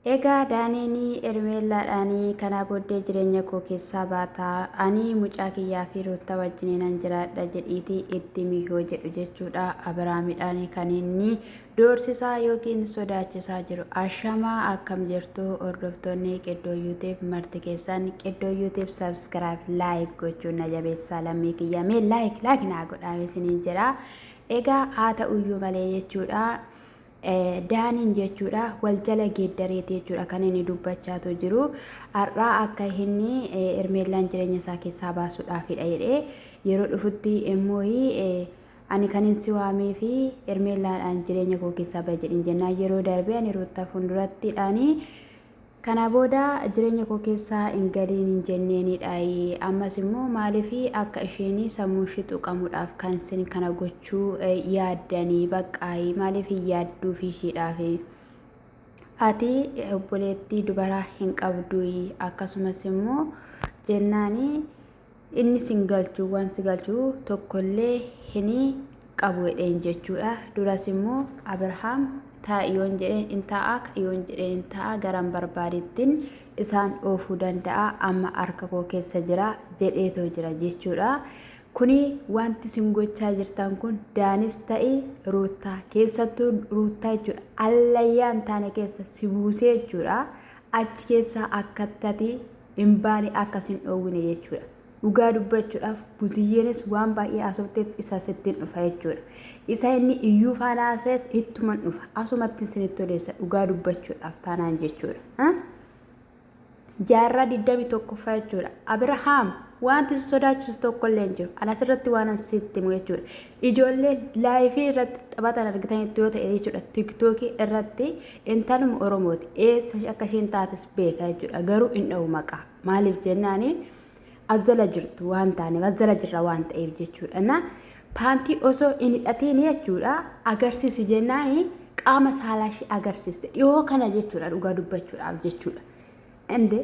Egaa daaniini ermeellaadhaanii kana booddee jireenya koo keessaa baataa ani mucaa kiyyaa fi roota wajjiniinan jiraadha jedhiitii itti mihoo jedhu jechuudha. Abrahaamidhaan kan inni doorsisaa yookiin sodaachisaa jiru. Ashamaa akkam jirtu hordoftoonni Qiddoo yuutiif marti keessan Qiddoo yuutiif sabskiraayib laayik gochuun na jabeessaa lammii kiyya mee laayik naa godhaame isiniin jedha. Egaa haa ta'uyyuu malee jechuudha. Daaniin jechuudha wal jala geeddareeti jechuudha kan inni dubbachaatu jiru har'aa akka inni ermeellaan jireenya isaa keessaa baasuudhaafidha jedhee yeroo dhufutti immoo ani kan hin siwaamee fi ermeellaadhaan jireenya koo keessaa bahe jedhin jennaan yeroo darbee ani roota fuuldurattiidhaanii kana booda jireenya koo keessaa hin galiin hin jenneenidha. Ammas immoo maaliif akka isheen sammuu ishee tuqamuudhaaf kan isin kana gochuu yaaddanii baqqaayi maaliif yaadduu fi isheedhaaf ati obboleettii dubaraa hin qabdu akkasumas immoo jennaani inni sin galchuu waan si galchuu tokkollee hin qabu jedheen jechuudha. Duras immoo Abrahaam yoon jedheen intaa yoon jedheen intaa garan barbaadettiin isaan oofuu danda'a amma harka koo keessa jira jedheetoo jira jechuudha. Kuni wanti sin gochaa jirtan kun daanis ta'e roottaa keessattuu roottaa jechuudha. Allayyaan taane keessa si buusee jechuudha. Achi keessaa akkatti hin baane akkasin dhoowwine jechuudha. Dhugaa dubbachuudhaaf buziyyeenis waan baay'ee asooteetti isa sittiin dhufa jechuudha. Isa inni iyyuu faanaasees ittuman dhufa asumatti isinitti odeessa dhugaa dubbachuudhaaf taanaan jechuudha. Jaarraa 21ffaa jechuudha. Abrahaam wanti sodaachisu tokkollee hin jiru. Ana asirratti waan asitti himu jechuudha. Ijoollee laayifii irratti taphatan argitanitti yoo ta'e jechuudha. Tiktookii irratti intaluma Oromooti. Eessa akka isheen taates beeka jechuudha. Garuu hin dha'u maqaa. Maaliif jennaani azala jirtu waan taaneef azala jirra waan ta'eef jechuudha. Na paantii osoo hin hidhatiin jechuudha agarsiisi jennaani qaama saalaa ishee agarsiiste dhiyoo kana jechuudha dhugaa dubbachuudhaaf jechuudha. Inde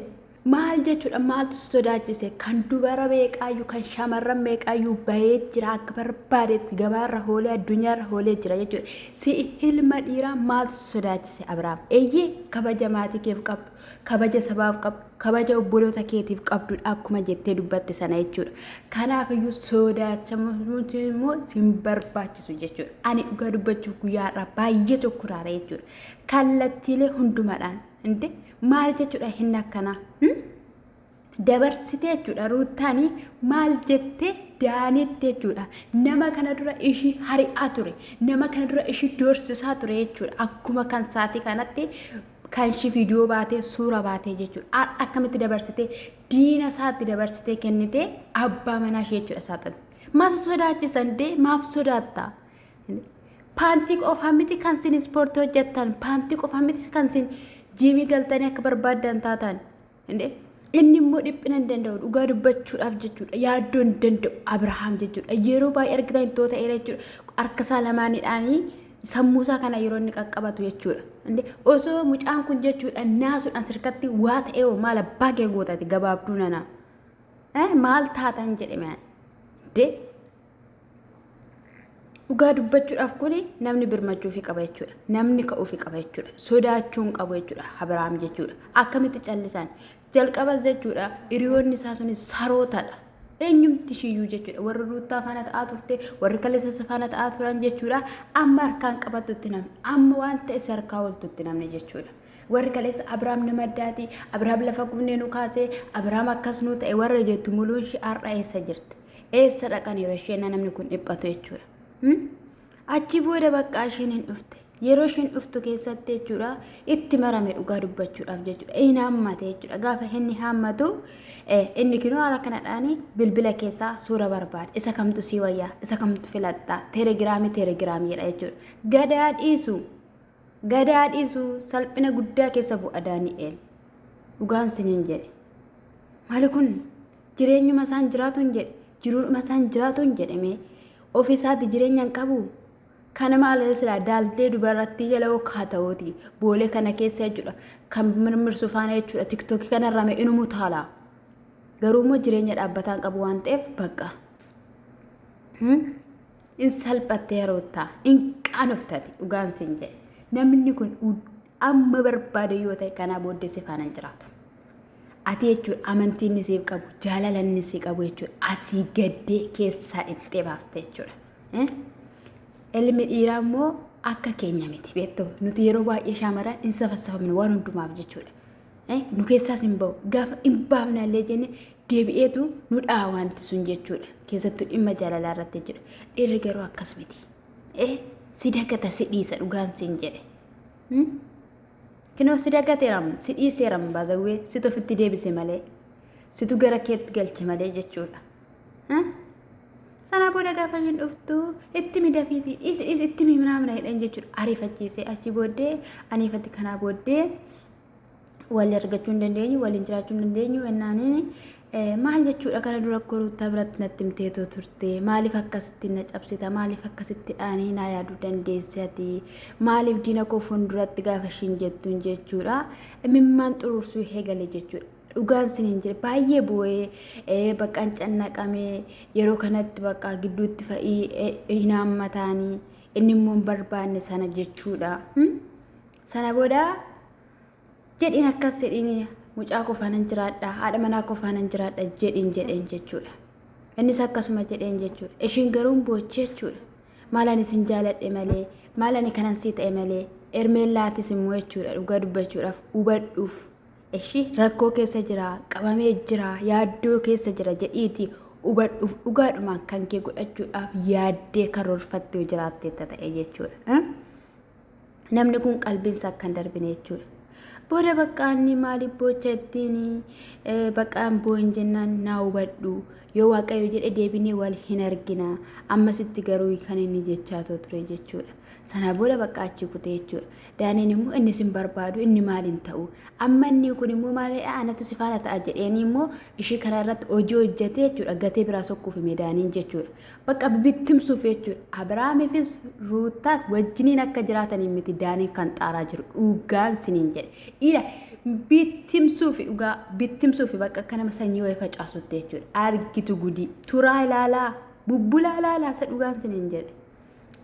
maal jechuudha maaltu sodaachise kan dubara meeqaayyuu kan shamarran meeqaayyuu bahee jira akka barbaadeetti gabaarra hoolee addunyaarra hoolee jira jechuudha. Si ilma dhiiraa maaltu sodaachise Abrahaam? Eeyyee kabaja maatii keef qabdu kabaja sabaaf qabdu kabaja obboloota keetiif qabdu akkuma jettee dubbatte sana jechuudha. Kanaafiyyuu sodaachamuun immoo sin barbaachisu jechuudha. Ani dhugaa dubbachuuf guyyaarraa baay'ee tokkoraara jechuudha. Kallattiilee hundumadhaan inde maal jechuudha hin akkanaa dabarsitee jechuudha. Ruutaanii maal jettee daanitti jechuudha. Nama kana dura ishii hari'aa ture nama kana dura ishii doorsisaa ture jechuudha. Akkuma kan saatii kanatti kan ishii viidiyoo baatee suura baatee jechuudha. Akkamitti dabarsitee diina isaatti dabarsitee kennitee abbaa manaa ishee jechuudha saaxilti. Maaf sodaachisan dee maaf sodaattaa? Paantii qofaa miti kan sin ispoortii hojjettan paantii qofaa miti kan sin jiimii galtanii akka barbaadan taatan inni immoo dhiphina hin danda'u dhugaa dubbachuudhaaf jechuudha. Yaaddoo hin danda'u Abrahaam jechuudha. Yeroo baay'ee argitan ittoo ta'eera jechuudha. Harkasaa lamaanidhaanii sammuusaa kana yeroo inni qaqqabatu jechuudha. Osoo mucaan kun jechuudha naasuudhaan sirkatti waa ta'ee maal abbaa kee gootati gabaabduu nana maal taatan jedhame dhugaa dubbachuudhaaf kuni namni birmachuufi qaba jechuudha. Namni ka'uufi qaba jechuudha. Sodaachuun qabu jechuudha. Abrahaam jechuudha. Akkamitti callisan jalqabas jechuudha. Hiriyoonni isaa sunis sarootadha. Eenyumti shiyyuu jechuudha. Warri ruutaa faana ta'aa turte warri kaleessa faana ta'aa turan jechuudha. Amma harkaan qabatutti namni amma waan ta'e harkaa ooltutti namni jechuudha. Warri kaleessa Abrahaam nama addaati. Abrahaam lafa qubnee nu kaasee Abrahaam akkas nu ta'e warra jettu muluun ishee har'a eessa jirti? Eessa dhaqan yeroo isheen namni kun dhiphatu jechuudha. Achi booda bakka isheen hin dhufte yeroo isheen dhuftu keessatti jechuudha itti marame dhugaa dubbachuudhaaf jechuudha. Inni hammate jechuudha. Gaafa inni hammatu inni kinoo haala kanadhaani bilbila keessaa suura barbaade isa kamtu sii wayyaa isa kamtu filattaa teelegiraamiidha jechuudha. Gadaa dhiisu salphina guddaa keessa bu'a Daani'eel dhugaan siniin jedhe maali kun jireenyuma isaan jiraatuun jedhe jiruudhuma isaan jiraatuun jedhame ofiisaatti jireenyaan qabu. Kana maal sila daldee dubarratti jala kaata'ooti boolee kana keessa jechuudha. Kan mirmirsu faana jechuudha. TikTokii kana rame inuu taala. Garuu immoo jireenya dhaabbataan qabu waan ta'eef bakka. In salphattee yeroo ta'a in qaanoftati dhugaan sin jedhe. Namni kun amma barbaade yoo ta'e kanaa booddee si faana jiraatu. Ati jechuudha amantiin ni siif qabu jaalalan ni si qabu jechuudha asii gaddee keessaa itti baaste jechuudha. Ilmi dhiiraa immoo akka keenya miti beektoo nuti yeroo baay'ee shaamarran hin safassafamne waan hundumaaf jechuudha. Nu keessaas hin bahu gaafa hin baafnallee jenne deebi'eetu nu dhaa wanti sun jechuudha. Keessattuu dhimma jaalalaa irratti jechuudha. Dhiirri garuu akkas miti. Si dagata si dhiisa dhugaan siin jedhe. Kinoo si dagateeram si dhiiseeram baazawwee situ ofitti deebise malee situ gara keetti galche malee jechuudha. Sana booda gaafa hin dhuftu itti midafiiti itti mimnaamna jedhan jechuudha. Ariifachiisee achi booddee aniifatti kanaa booddee wal argachuu hin dandeenyu waliin jiraachuu hin dandeenyu ennaaniin maal jechuudha kana dura koruutaa biratti natti himteetoo turte maaliif akkasitti na cabsita maaliif akkasitti dhaanii na yaaduu dandeessati maaliif diina koo fuulduratti gaafa ishiin jettuun jechuudha mimmaan xuruursuu eegale jechuudha. Dhugaan siniin jira baay'ee bu'ee baqqaan cannaqamee yeroo kanatti baqqaa gidduutti fa'ii hinaammataanii inni immoo hin barbaanne sana jechuudha. Sana booda jedhiin akkas jedhiin mucaa qofaanan jiraadha haadha manaa qofaanan jiraadha jedhiin jechuudha. Innis akkasuma jedheen jechuudha. Ishiin garuu boochee jechuudha. Maalaan isin jaaladhe malee maalaan kanan sii ta'e malee ermeen laatis immoo jechuudha dhugaa dubbachuudhaaf hubadhuuf. Ishi rakkoo keessa jira qabamee jira yaaddoo keessa jira jedhiiti hubadhuuf dhugaadhumaan kan kee godhachuudhaaf yaaddee karoorfattee jiraattee ta'e jechuudha. Namni kun qalbiinsa akka hin darbine jechuudha. Booda baqqaanni maaliif bocha ittiin baqqaan boo'in jennaan naa hubadhu yoo waaqayyo jedhe deebinee wal hin argina ammasitti garuu kan inni jechaa ture jechuudha. Sana booda bakka achi kutee jechuudha. Daaniin immoo inni sin barbaadu inni maaliin ta'u amma inni kun immoo maalidha anatu si faana ta'a jedheeni immoo ishii kana irratti hojii hojjetee jechuudha gatee biraa sokkuuf daaniin jechuudha. Bakka bittimsuuf jechuudha. Abrahaamiifis Ruutaas wajjiniin akka jiraatanii miti daaniin kan xaaraa jiru dhugaan siniin jedhe. Ila bittimsuuf dhugaa bittimsuuf bakka akka nama sanyii wayii facaasutti jechuudha. Argitu gudii turaa ilaalaa bubbulaa ilaalaa isa dhugaan siniin jedhe.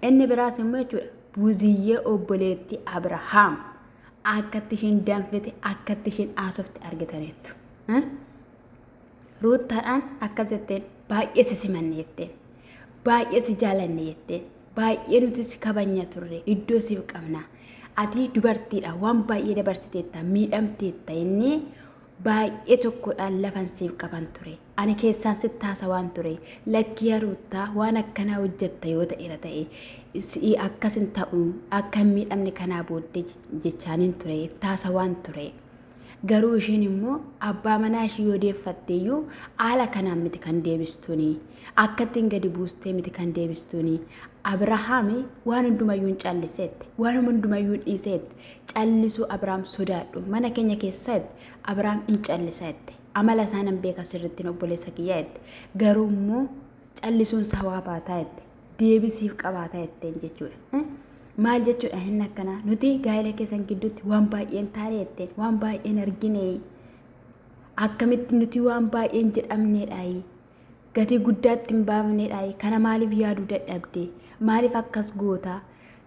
Inni biraas immoo jechuudha buziyyee obboleetti Abrahaam akkatti ishiin danfite akkatti ishiin haasofte argitaniittu. Ruutaadhaan akkas jetteen baay'ee si simanne jetteen baay'ee si jaalanne jetteen baay'ee nuti si kabanya turre iddoo siif qabna ati dubartiidha waan baay'ee dabarsiteetta miidhamteetta inni baay'ee tokkodhaan lafan siif qaban ture. Ani keessaan sitti haasawaan ture lakkii Ruutaa waan akkanaa hojjetta yoo ta'e akkasin ta'u akka hin miidhamne kanaa booddee jechaaniin ture haasawaan ture. Garuu ishiin immoo abbaa manaa ishii yoo deeffatteeyyuu haala kanaan miti kan deebistuuni akkattiin gadi buustee miti kan deebistuuni. Abrahaami waan hundumayyuu hin calliseetti waan hundumayyuu hin dhiiseetti callisuu Abrahaam sodaadhu mana keenya keessatti Abrahaam hin calliseetti amala isaanan beeka sirriitti obboleessa kiyyaatti garuu immoo callisuun sawaa baataatti deebisiif qabaataatti jechuudha. Maal jechuudha hin akkana nuti gaa'ela keessan gidduutti waan baay'een taaneetti waan baay'een argine akkamitti nuti waan baay'een jedhamneedha gatii guddaatti hin baafneedha kana maaliif yaaduu dadhabde maaliif akkas goota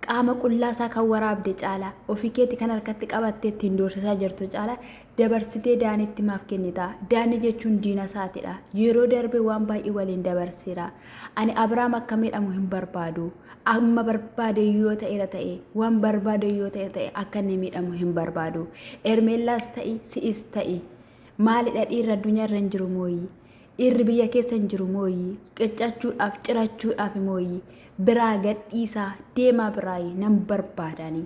qaama qullaasaa kan waraabde caala ofii keetti kan harkatti qabattee ittiin doorsisaa jirtu caala dabarsitee daanitti maaf kennita daani jechuun diina isaatiidha yeroo darbe waan baay'ee waliin dabarseera ani Abrahaam akka miidhamu hin barbaadu amma barbaade yoo ta'e waan barbaade yoo ta'e akka inni miidhamu hin barbaadu ermeellaas ta'e si'is ta'e maalidha dhiirri addunyaarra hin jiru mooyyi irri biyya keessa hin jiru mooyyi qircachuudhaaf cirachuudhaaf mooyyi biraa gadhiisaa deemaa biraayi nan barbaadanii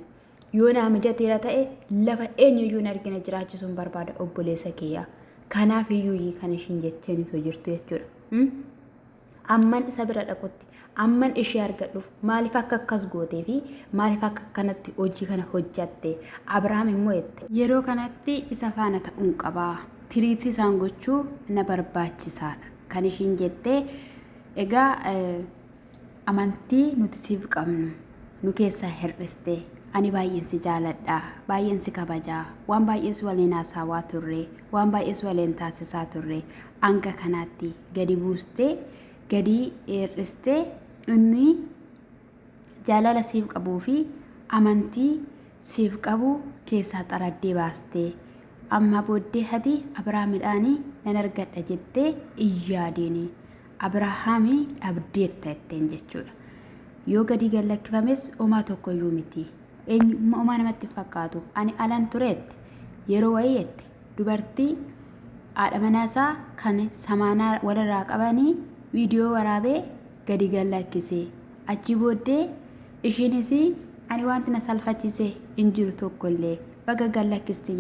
yoo naa mijateera ta'e lafa eenyuyyuu argina jiraachisuun barbaada obboleessa kiyya kanaaf iyyuu kan ishiin jecheen itoo jirtu jechuudha. Amman isa bira dhaqutti amman ishee argadhuuf maaliif akka akkas gootee fi maaliif akka kanatti hojii kana hojjatte Abrahaam immoo jette yeroo kanatti isa faana ta'uun qabaa tiriitii isaan gochuu na barbaachisaadha kan ishiin jettee egaa amantii nuti siif qabnu nu keessaa hir'iste ani baay'een si jaaladha baay'een si kabajaa waan baay'ee si waliin haasawaa turre waan baay'ee si waliin taasisaa turre hanga kanaatti gadi buustee gadi hir'iste inni jaalala siif qabuu fi amantii siif qabu keessaa xaraddee baastee amma booddee hati Abrahaamidhaanii nan argadha jettee iyyaadeen Abrahaamii dhabdeetta jetteen jechuudha. Yoo gadi gallakkifames homaa tokko iyyuu miti. Homaa namatti fakkaatu. Ani alan tureetti yeroo wayiitti dubartii haadha manaasaa kan samaanaa walirraa qabanii viidiyoo waraabee gadi gallakkisee achi booddee ishiinis ani wanti na salphachise hin jiru tokkollee baga gallakkiste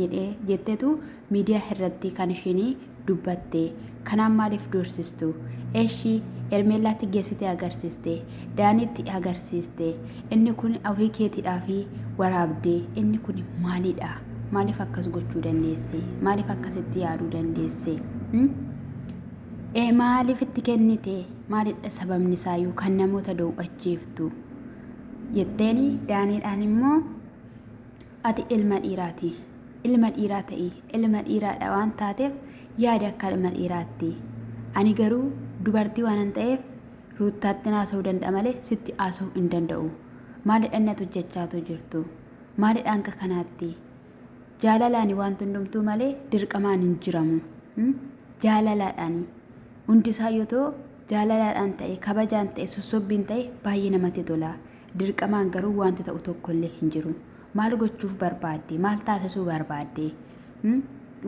jetteetu miidiyaa irratti kan ishiin dubbatte. Kanaan maaliif dorsistu? Eshi ermeellaatti geessite agarsiiste, daanitti agarsiiste. Inni kun ofii keetiidhaa fi waraabdee inni kun maalidha? Maaliif akkas gochuu dandeesse? Maaliif akkasitti yaaduu dandeesse? Maaliif itti kennite? Maalidha sababni isaayyuu kan namoota doo'achiiftu? Jetteeni daaniidhaan immoo ati ilma dhiiraati. Ilma dhiiraa ta'ii, ilma dhiiraadha waan taateef yaada akka ilma dhiiraatti. Ani garuu dubartii waan ta'eef ruuttaatti haasa'uu danda'a malee sitti haasa'uu hin danda'u. Maalidhaan natu jechaatu jirtu? Maalidhaan akka kanaatti? Jaalalaan waan hundumtuu malee dirqamaan hin jiramu. Jaalalaadhaan hundisaa yoo ta'u jaalalaadhaan ta'e kabajaan ta'e sossobbiin ta'e baay'ee namatti tola. Dirqamaan garuu wanti ta'u tokkollee hin jiru. Maal gochuuf barbaadde? Maal taasisuu barbaadde?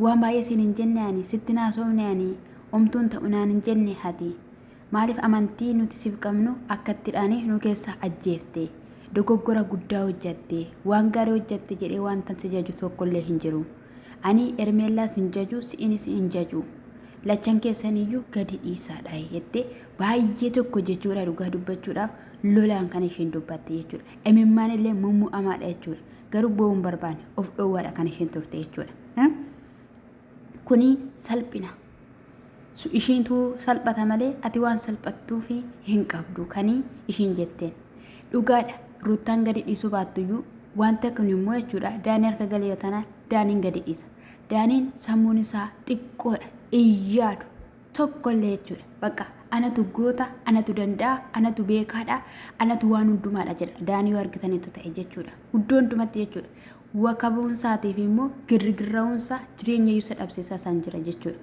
Waan baay'ee siin hin jenne ani sitti naasofne ani omtuun ta'unaan hin jenne hati. Maaliif amantii nuti siif qabnu akkattidhaan nu keessa ajjeefte? Dogoggora guddaa hojjatte, waan gaarii hojjatte jedhee wanta si jaju tokkollee hin jiru. Ani ermeellaas hin jaju, si'inis hin jaju. Lachan keessaniyyuu gadi dhiisaadha jettee baay'ee tokko jechuudha dhugaa dubbachuudhaaf lolaan kan isheen dubbatte jechuudha. Imimmaan illee mummu'amaadha jechuudha. Garuu bo'uun barbaanne of dhoowwaadha kan isheen turte jechuudha. Kuni salphina. Ishiintu salphata malee ati waan salphattuu fi hin qabdu kanii ishiin jetteen. Dhugaadha ruuttaan gadi dhiisuu baattuyyuu wanta kun immoo jechuudha daanii harka galee tanaa daaniin gadi dhiisa. Daaniin sammuun isaa xiqqoodha iyyaadu tokkollee jechuudha. Bakka anatu goota, anatu danda'a, anatu beekaadha, anatu waan hundumaadha jedha. Daanii yoo argitaniitu ta'e jechuudha. Iddoo hundumatti jechuudha. Wakabuunsaatiif immoo girgirraa'uunsaa jireenya yuusa dhabsiisaa isaan jira jechuudha.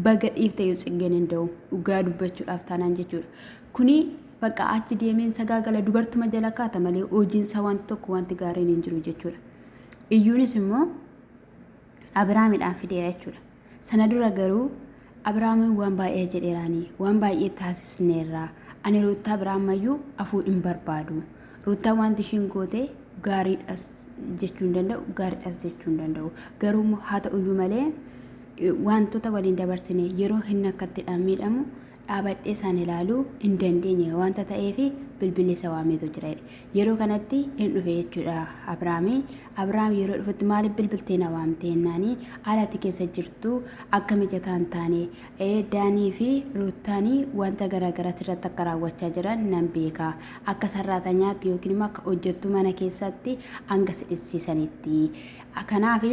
Baga dhiifte yoo xiqqeen hin da'u dhugaa dubbachuudhaaf taanaan jechuudha. Kuni bakka achi deemeen sagaagala dubartuma jala kaata malee hojiinsa wanti tokko wanti gaariin hin jiru jechuudha. Iyyuunis immoo Abrahaamidhaan fideera jechuudha. Sana dura garuu Abrahaamiin waan baay'ee jedheeraanii waan baay'ee taasisneerraa ani ruuttaa Abrahaamayyuu afuu hin barbaadu. Ruuttaa wanti ishiin goote gaariidhas jechuu hin danda'u, gaariidhas jechuu hin danda'u. Garuu haa ta'uyyuu malee wantoota waliin dabarsine yeroo hin akkattidhaan miidhamu dhaabadhee isaan ilaaluu hin dandeenye wanta ta'eef bilbilli isa waameetu jira. Yeroo kanatti hin dhufe jechuudha Abrahaamii. Abrahaam yeroo dhufutti maaliif bilbiltee na waamte jennaanii haalatti keessa jirtu akka mijataa hin taane daanii fi ruuttaanii wanta garaagaraa irratti akka raawwachaa jiran nan beeka. Akka sarraatanyaatti yookiin immoo akka hojjettuu mana keessatti hanga sidhisiisanitti. Kanaaf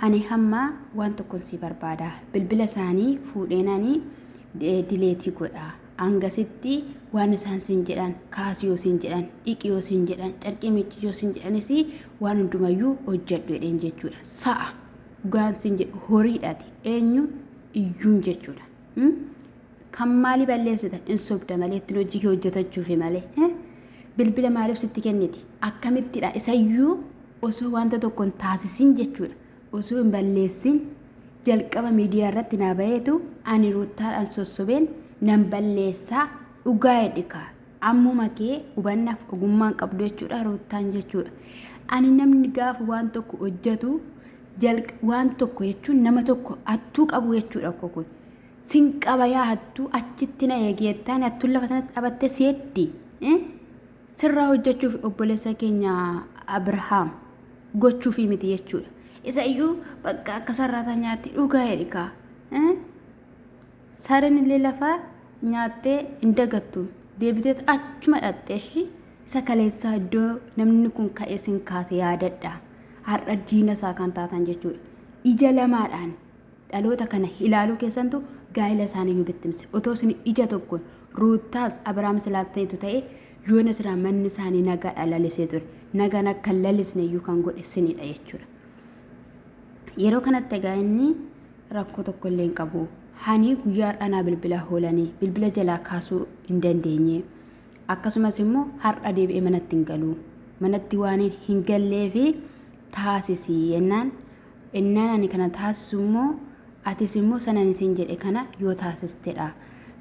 ani hamma waan tokkon si barbaada. Bilbila isaanii fuudheenanii dileetii godha. Hangasitti waan isaan sin jedhan kaasiyoo sin jedhan dhiqiyoo sin jedhan carqii miicciyoo sin jedhanis waan hundumayyuu hojjedhu jedheen jechuudha. Sa'a dhugaan sin jedhu horiidhaati eenyu iyyuun jechuudha. Kan maali balleessitan hin sobda malee ittiin hojii kee hojjetachuufi malee bilbila maaliif sitti kenniti akkamittidha isayyuu osoo wanta tokkon taasisin jechuudha. Osoo hin balleessin jalqaba miidiyaa irratti naa baheetu ani ruuttaadhaan sossobeen nan balleessaa dhugaa hedhika ammuma kee hubannaaf ogummaan qabdu jechuudha ruuttaan jechuudha. Ani namni gaafa waan tokko hojjetu waan tokko jechuun nama tokko hattuu qabu jechuudha. Kun sin qaba yaa hattuu achitti na eegeettaan hattuun lafa sanatti dhabattee seeddi sirraa hojjechuuf obboleessa keenya Abrahaam gochuuf miti jechuudha. Isa iyyuu bakka akka sarraata nyaatti dhugaa hedhika. Sareen illee lafa nyaattee hin dagattu deebitee achuma dhattee isa kaleessaa iddoo namni kun ka'ee sin kaase yaadadha. Har'a diina isaa kan taatan jechuudha. Ija lamaadhaan dhaloota kana ilaaluu keessantu gaa'ela isaanii bittimse. Otoo isin ija tokkoon ruuttaas Abrahaam silaattaniitu ta'e yoona sirraa manni isaanii nagaa dhalalisee ture. nagaan akka lalisne iyyuu kan godhe isinidha jechuudha. Yeroo kanatti egaa inni rakkoo tokko illee hin qabu. Hani guyyaa dhanaa bilbila hoolanii bilbila jalaa kaasuu hin dandeenye. Akkasumas immoo har'a deebi'ee manatti hin galu. Manatti waan hin gallee fi taasisi yennaan ani kana taasisu immoo atis immoo sanan isin jedhe kana yoo taasistedha.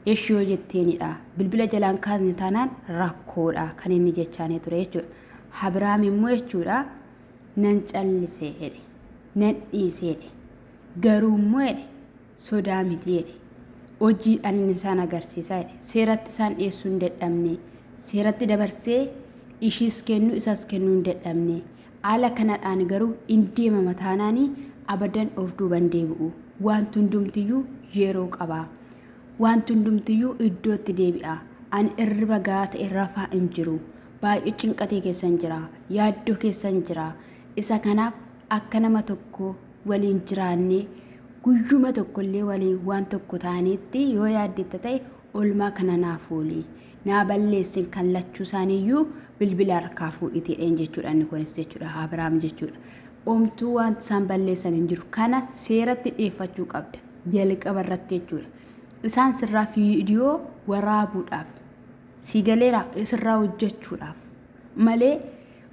Eesh yoo jetteenidha. Bilbila jalaan kaasne taanaan rakkoodha kan inni jechaanii ture jechuudha. Abrahaam immoo jechuudha nan callisee jedhe. Nan dhiisee jedhe. Garuu immoo jedhe sodaa miti jedhe. Hojiidhaan inni isaan agarsiisaa jedhe. Seeratti isaan dhiyeessuu hin dadhabne. Seeratti dabarsee ishiis kennu isas kennuu hin dadhabne. Haala kanadhaan garuu hin deemama taanaanii abadan of duuban deebi'u. Wanti hundumtiyyuu yeroo qaba. Wanti hundumtiyyuu iddootti deebi'a. Ani irriba gahaa ta'e rafaa hin jiru. Baay'ee cinqatee keessan jira. Yaaddoo keessan jira. Isa kanaaf akka nama tokko waliin jiraanne guyyuma tokkollee waliin waan tokko ta'anitti yoo yaaddetta ta'e olmaa kana naaf ooli. Naa balleessin kan lachuu isaaniiyyuu bilbila harkaa fuudhiteedhaan jechuudha. Inni kunis jechuudha Abrahaam jechuudha. Omtuu wanti isaan balleessan hin jiru. Kana seeratti dhiyeeffachuu qabda. Jalqaba irratti jechuudha. Isaan sirraa viidiyoo waraabuudhaaf si galeera sirraa hojjechuudhaaf malee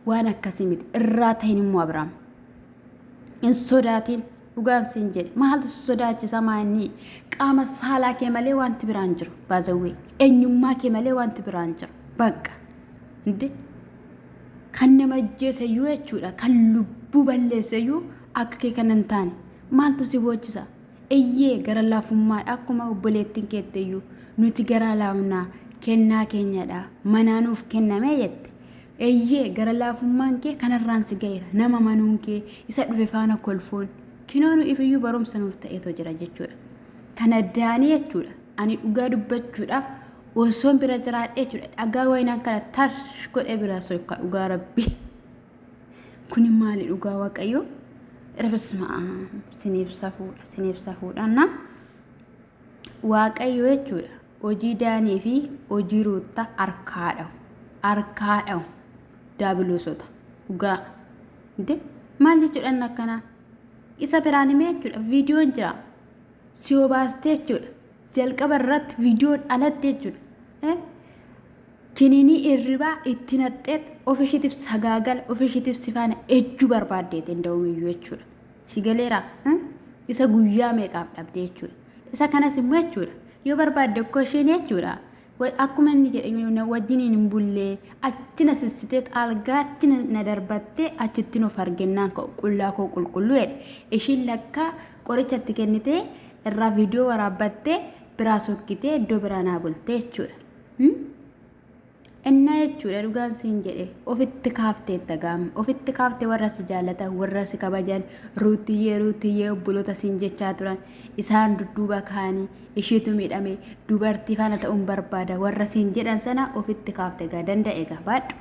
waan akkasii miti. Irraa ta'in immoo Abrahaam hin sodaatin dhugaan siin jedhe maaltu sodaachisa maanni qaama saalaa kee malee wanti biraan jiru baazawwee eenyummaa kee malee wanti biraan jiru bakka inde kan nama ajjeesayyuu jechuudha kan lubbuu balleessayyuu akka kee kan hin taane maaltu si boojisa eyyee gara laafummaa akkuma obboleettiin keetteyyuu nuti gara laafnaa kennaa keenyadha manaanuuf kenname jette eyyee gara laafummaan kee kanarraan si gaheera nama manuun kee isa dhufe faana kolfoon kinoonu ifiyyuu barumsa nuuf ta'eetu jira jechuudha. Kana daanii jechuudha. Ani dhugaa dubbachuudhaaf osoon bira jiraadhe jechuudha. Dhagaa waynaan kana tarsh godhee bira sookka dhugaa rabbi. Kuni maali dhugaa waaqayyo? Rabismaa siniif safuudhaan waaqayyo jechuudha. Hojii daanii fi hojii ruutta harkaadhawu daabiloosota dhugaa. Maal jechuudhaan akkanaa? Isa biraan himee jechuudha viidiyoon jira si obaastee jechuudha jalqaba irratti viidiyoon alatti jechuudha kiniinii irribaa itti naxxeet ofishiitiif sagaagala ofishiitiif sifaana ejjuu barbaaddeet danda'umiyyuu jechuudha si galeera isa guyyaa meeqaaf dhabde jechuudha isa kanas immoo jechuudha yoo barbaadde akkoo isheen jechuudha akkuma inni jedhe wajjiniin hin bullee achi na sissiteet algaa achi na darbattee achitti nuuf argennaan qullaa koo qulqulluu jedhe ishiin lakkaa qorichatti kennitee irraa viidiyoo waraabbattee biraa sokkitee iddoo biraa naa bultee jechuudha. Innaa jechuudha dhugaan siin jedhe ofitti kaaftee tagaame ofitti kaaftee warra si jaallatan warra si kabajan ruutiyyee obboloota siin jechaa turan isaan dudduuba kaanii ishiitu miidhame dubartii faana ta'uun barbaada warra siin jedhan sana ofitti kaaftee gaa danda'e gaa baadhu